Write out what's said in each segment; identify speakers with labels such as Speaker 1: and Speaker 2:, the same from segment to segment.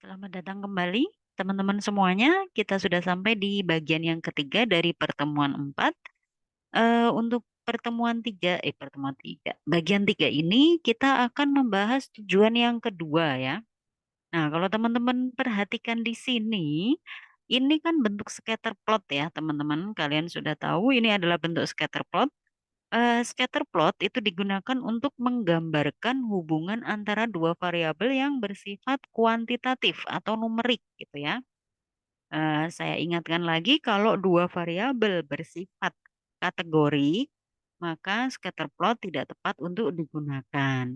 Speaker 1: Selamat datang kembali, teman-teman semuanya. Kita sudah sampai di bagian yang ketiga dari pertemuan 4. Untuk pertemuan tiga. Bagian tiga ini kita akan membahas tujuan yang kedua ya. Nah, kalau teman-teman perhatikan di sini, ini kan bentuk scatter plot ya, teman-teman. Kalian sudah tahu ini adalah bentuk scatter plot. Scatter plot itu digunakan untuk menggambarkan hubungan antara dua variabel yang bersifat kuantitatif atau numerik gitu ya. Saya ingatkan lagi kalau dua variabel bersifat kategori, maka scatter plot tidak tepat untuk digunakan.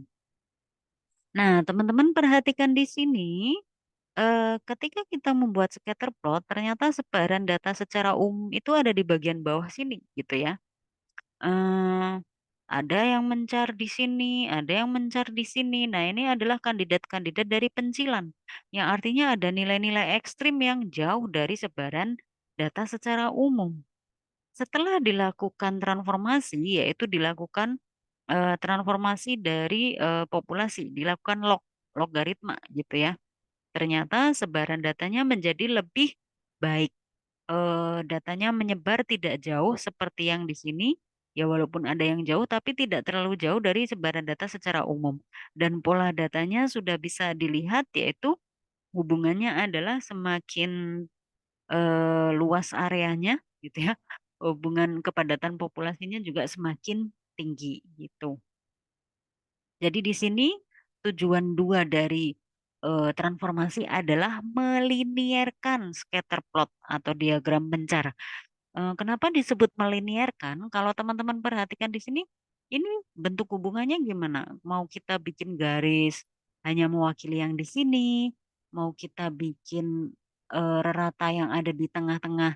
Speaker 1: Nah, teman-teman perhatikan di sini, ketika kita membuat scatter plot, ternyata sebaran data secara umum itu ada di bagian bawah sini gitu ya. Eee, ada yang mencar di sini, ada yang mencar di sini. Nah, ini adalah kandidat-kandidat dari pencilan, yang artinya ada nilai-nilai ekstrim yang jauh dari sebaran data secara umum. Setelah dilakukan transformasi, yaitu dilakukan, transformasi dari, populasi, dilakukan logaritma gitu ya. Ternyata sebaran datanya menjadi lebih baik. Datanya menyebar tidak jauh seperti yang di sini, ya walaupun ada yang jauh tapi tidak terlalu jauh dari sebaran data secara umum. Dan pola datanya sudah bisa dilihat yaitu hubungannya adalah semakin, luas areanya gitu ya, hubungan kepadatan populasinya juga semakin tinggi gitu. Jadi di sini tujuan 2 dari, transformasi adalah melinearkan scatter plot atau diagram bencar. Kenapa disebut melinearkan? Kalau teman-teman perhatikan di sini, ini bentuk hubungannya gimana? Mau kita bikin garis hanya mewakili yang di sini, mau kita bikin, rata yang ada di tengah-tengah,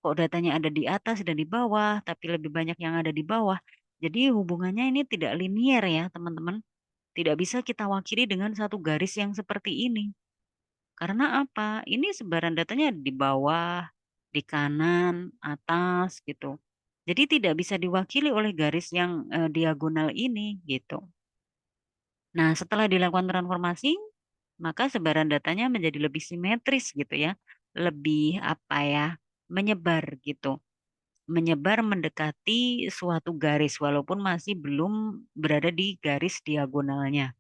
Speaker 1: kok datanya ada di atas dan di bawah, tapi lebih banyak yang ada di bawah. Jadi hubungannya ini tidak linier ya teman-teman, tidak bisa kita wakili dengan satu garis yang seperti ini. Karena apa? Ini sebaran datanya di bawah, di kanan, atas gitu. Jadi tidak bisa diwakili oleh garis yang, diagonal ini gitu. Nah, setelah dilakukan transformasi, maka sebaran datanya menjadi lebih simetris gitu ya. Lebih apa ya, menyebar gitu. Menyebar mendekati suatu garis walaupun masih belum berada di garis diagonalnya.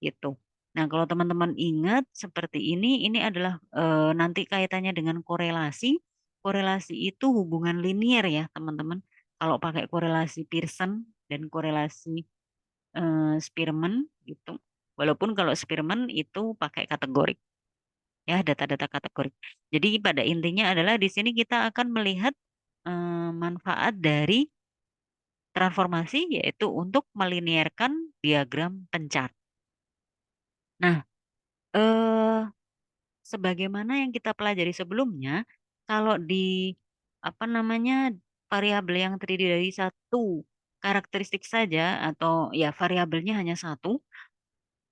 Speaker 1: Gitu. Nah, kalau teman-teman ingat seperti ini adalah, nanti kaitannya dengan korelasi. Korelasi itu hubungan linier ya, teman-teman. Kalau pakai korelasi Pearson dan korelasi, Spearman gitu. Walaupun kalau Spearman itu pakai kategorik ya, data-data kategorik. Jadi pada intinya adalah di sini kita akan melihat, manfaat dari transformasi yaitu untuk melinearkan diagram pencar. Nah, eee sebagaimana yang kita pelajari sebelumnya, kalau di, apa namanya, variabel yang terdiri dari satu karakteristik saja atau ya variabelnya hanya satu,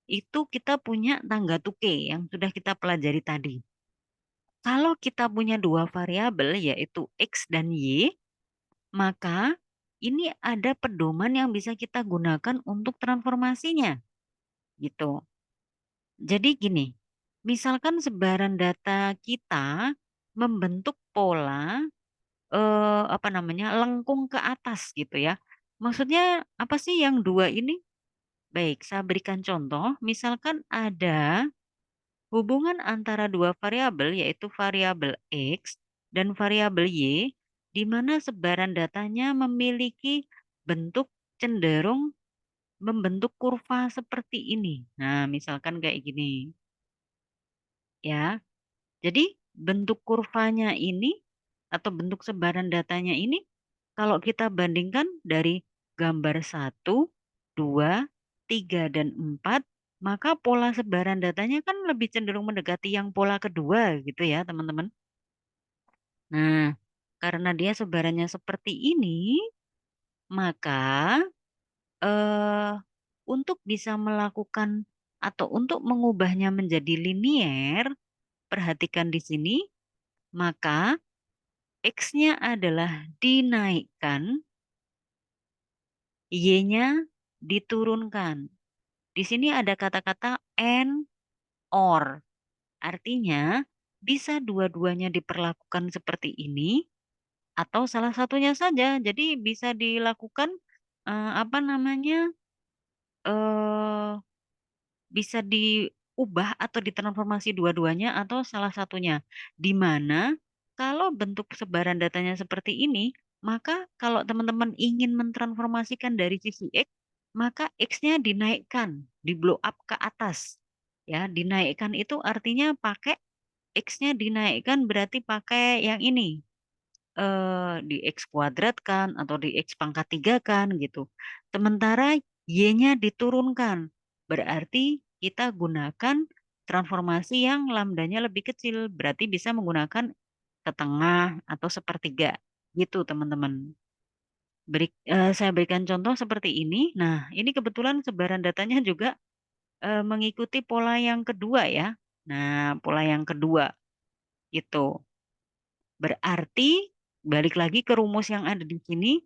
Speaker 1: itu kita punya tangga Tuke yang sudah kita pelajari tadi. Kalau kita punya 2 variabel yaitu X dan Y, maka ini ada pedoman yang bisa kita gunakan untuk transformasinya, gitu. Jadi gini, misalkan sebaran data kita membentuk pola, apa namanya, lengkung ke atas gitu ya. Maksudnya apa sih yang 2 ini? Baik, saya berikan contoh, misalkan ada hubungan antara 2 variabel yaitu variabel X dan variabel Y, di mana sebaran datanya memiliki bentuk cenderung membentuk kurva seperti ini. Nah, misalkan kayak gini, ya. Jadi bentuk kurvanya ini atau bentuk sebaran datanya ini kalau kita bandingkan dari gambar 1, 2, 3 dan 4, maka pola sebaran datanya kan lebih cenderung mendekati yang pola kedua gitu ya teman-teman. Nah, karena dia sebarannya seperti ini, maka eh, untuk bisa melakukan atau untuk mengubahnya menjadi linier, perhatikan di sini, maka X-nya adalah dinaikkan, Y-nya diturunkan. Di sini ada kata-kata and or. Artinya, bisa dua-duanya diperlakukan seperti ini atau salah satunya saja. Jadi bisa dilakukan, apa namanya, eee, bisa diubah atau ditransformasi dua-duanya atau salah satunya. Di mana kalau bentuk sebaran datanya seperti ini, maka kalau teman-teman ingin mentransformasikan dari sisi X, maka X-nya dinaikkan, di-blow up ke atas. Ya, dinaikkan itu artinya pakai X-nya dinaikkan berarti pakai yang ini, di X kuadrat kan atau di X pangkat 3 kan gitu. Sementara Y-nya diturunkan, berarti kita gunakan transformasi yang lambdanya lebih kecil, berarti bisa menggunakan setengah atau sepertiga, gitu teman-teman. Saya berikan contoh seperti ini. Nah, ini kebetulan sebaran datanya juga, mengikuti pola yang kedua ya. Nah, pola yang kedua, gitu. Berarti balik lagi ke rumus yang ada di sini,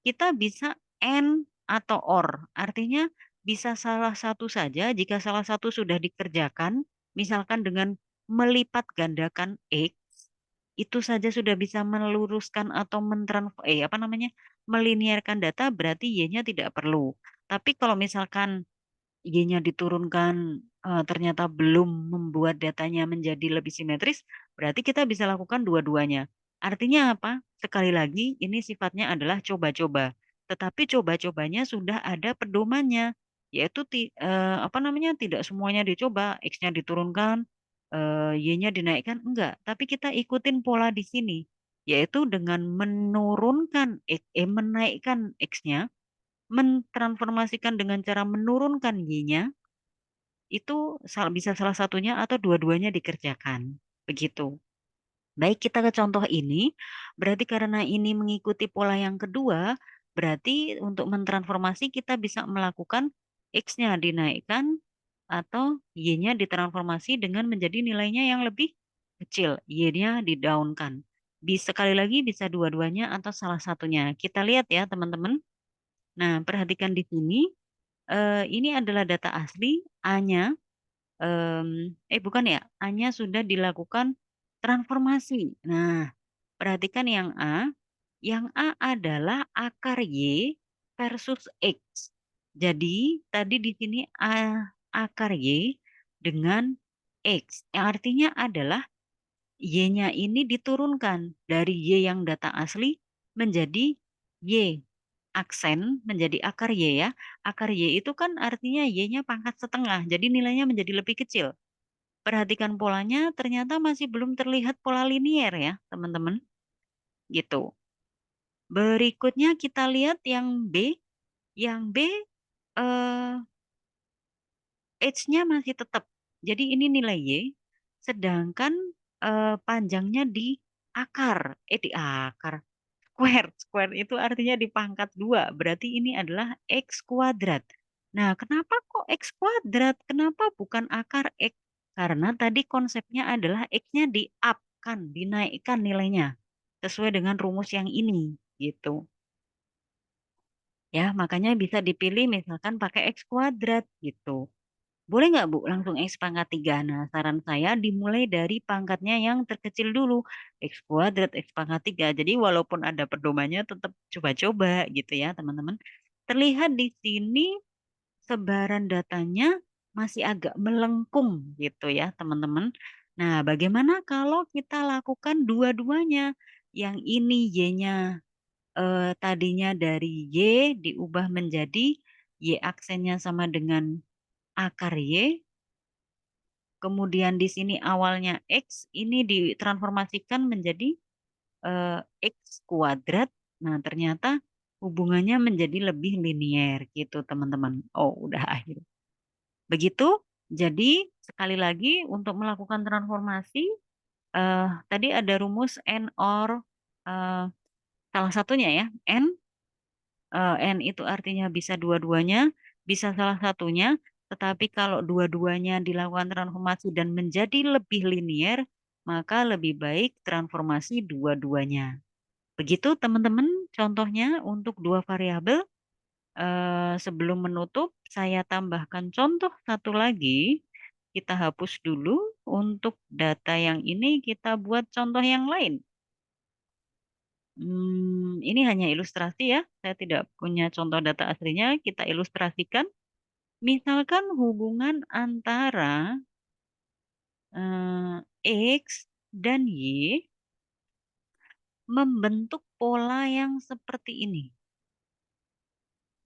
Speaker 1: kita bisa AND atau OR. Artinya bisa salah satu saja jika salah satu sudah dikerjakan, misalkan dengan melipat gandakan X, itu saja sudah bisa meluruskan atau apa namanya, melinierkan data berarti Y-nya tidak perlu. Tapi kalau misalkan Y-nya diturunkan, ternyata belum membuat datanya menjadi lebih simetris, berarti kita bisa lakukan dua-duanya. Artinya apa? Sekali lagi ini sifatnya adalah coba-coba, tetapi coba-cobanya sudah ada pedomannya, yaitu apa namanya, tidak semuanya dicoba, X-nya diturunkan, Y-nya dinaikkan, enggak. Tapi kita ikutin pola di sini, yaitu dengan menaikkan X-nya, mentransformasikan dengan cara menurunkan Y-nya, itu bisa salah satunya atau dua-duanya dikerjakan, begitu. Baik, kita ke contoh ini, berarti karena ini mengikuti pola yang kedua, berarti untuk mentransformasi kita bisa melakukan X-nya dinaikkan atau Y-nya ditransformasi dengan menjadi nilainya yang lebih kecil, Y-nya di-down-kan. Sekali lagi bisa dua-duanya atau salah satunya. Kita lihat ya teman-teman. Nah, perhatikan di sini, ini adalah data asli, A-nya, bukan ya, A-nya sudah dilakukan transformasi. Nah, perhatikan yang A adalah akar Y versus X. Jadi, tadi di sini akar Y dengan X, yang artinya adalah Y-nya ini diturunkan dari Y yang data asli menjadi Y aksen menjadi akar Y ya. Akar Y itu kan artinya Y-nya pangkat setengah, jadi nilainya menjadi lebih kecil. Perhatikan polanya, ternyata masih belum terlihat pola linier ya, teman-teman. Gitu. Berikutnya kita lihat yang B. Yang B, eh, H-nya masih tetap. Jadi ini nilai Y, sedangkan panjangnya di akar. Di akar. Square. Square itu artinya di pangkat 2. Berarti ini adalah X kuadrat. Nah, kenapa kok X kuadrat? Kenapa bukan akar X? Karena tadi konsepnya adalah X-nya di-up kan, dinaikkan nilainya. Sesuai dengan rumus yang ini, gitu. Ya, makanya bisa dipilih misalkan pakai X kuadrat, gitu. Boleh nggak Bu langsung X pangkat 3? Nah, saran saya dimulai dari pangkatnya yang terkecil dulu. X kuadrat, X pangkat 3. Jadi walaupun ada pedomannya tetap coba-coba gitu ya teman-teman. Terlihat di sini sebaran datanya masih agak melengkung gitu ya teman-teman. Nah, bagaimana kalau kita lakukan dua-duanya? Yang ini Y-nya tadinya dari Y diubah menjadi Y aksennya sama dengan akar Y. Kemudian di sini awalnya X, ini ditransformasikan menjadi X kuadrat. Nah, ternyata hubungannya menjadi lebih linier gitu, teman-teman. Oh, udah akhir. Begitu. Jadi, sekali lagi untuk melakukan transformasi, tadi ada rumus N or eh, salah satunya ya, N itu artinya bisa dua-duanya, bisa salah satunya, tetapi kalau dua-duanya dilakukan transformasi dan menjadi lebih linier, maka lebih baik transformasi dua-duanya. Begitu teman-teman contohnya untuk dua variabel. Sebelum menutup, saya tambahkan contoh satu lagi. Kita hapus dulu. untuk data yang ini kita buat contoh yang lain. Ini hanya ilustrasi ya, saya tidak punya contoh data aslinya, kita ilustrasikan. Misalkan hubungan antara X dan Y membentuk pola yang seperti ini.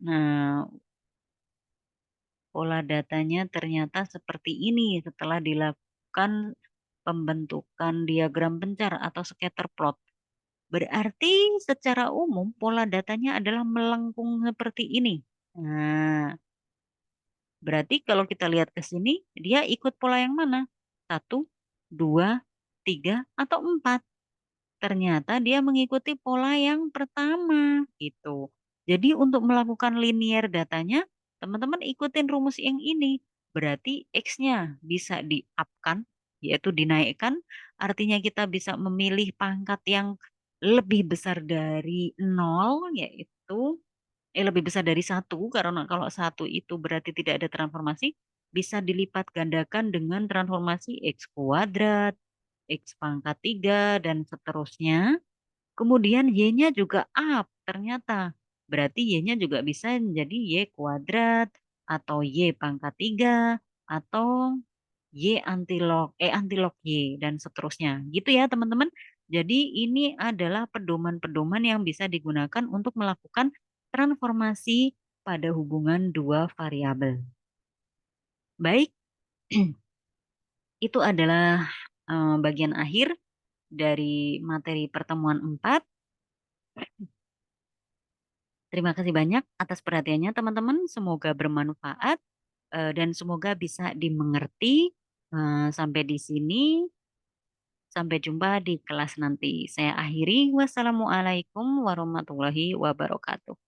Speaker 1: Nah, pola datanya ternyata seperti ini setelah dilakukan pembentukan diagram pencar atau scatter plot. Berarti secara umum pola datanya adalah melengkung seperti ini. Nah, berarti kalau kita lihat ke sini, dia ikut pola yang mana? Satu, dua, tiga, atau empat. Ternyata dia mengikuti pola yang pertama gitu. Jadi untuk melakukan linear datanya, teman-teman ikutin rumus yang ini. Berarti X-nya bisa di-up-kan, yaitu dinaikkan. Artinya kita bisa memilih pangkat yang lebih besar dari nol, yaitu lebih besar dari satu, karena kalau satu itu berarti tidak ada transformasi, bisa dilipat gandakan dengan transformasi X kuadrat, X pangkat 3 dan seterusnya. Kemudian Y-nya juga up ternyata. Berarti Y-nya juga bisa menjadi Y kuadrat atau Y pangkat 3 atau Y antilog, antilog Y dan seterusnya. Gitu ya teman-teman. Jadi ini adalah pedoman-pedoman yang bisa digunakan untuk melakukan transformasi pada hubungan dua variabel. Baik, itu adalah bagian akhir dari materi pertemuan 4. Terima kasih banyak atas perhatiannya teman-teman. Semoga bermanfaat dan semoga bisa dimengerti. Sampai di sini, sampai jumpa di kelas nanti. Saya akhiri. Wassalamualaikum warahmatullahi wabarakatuh.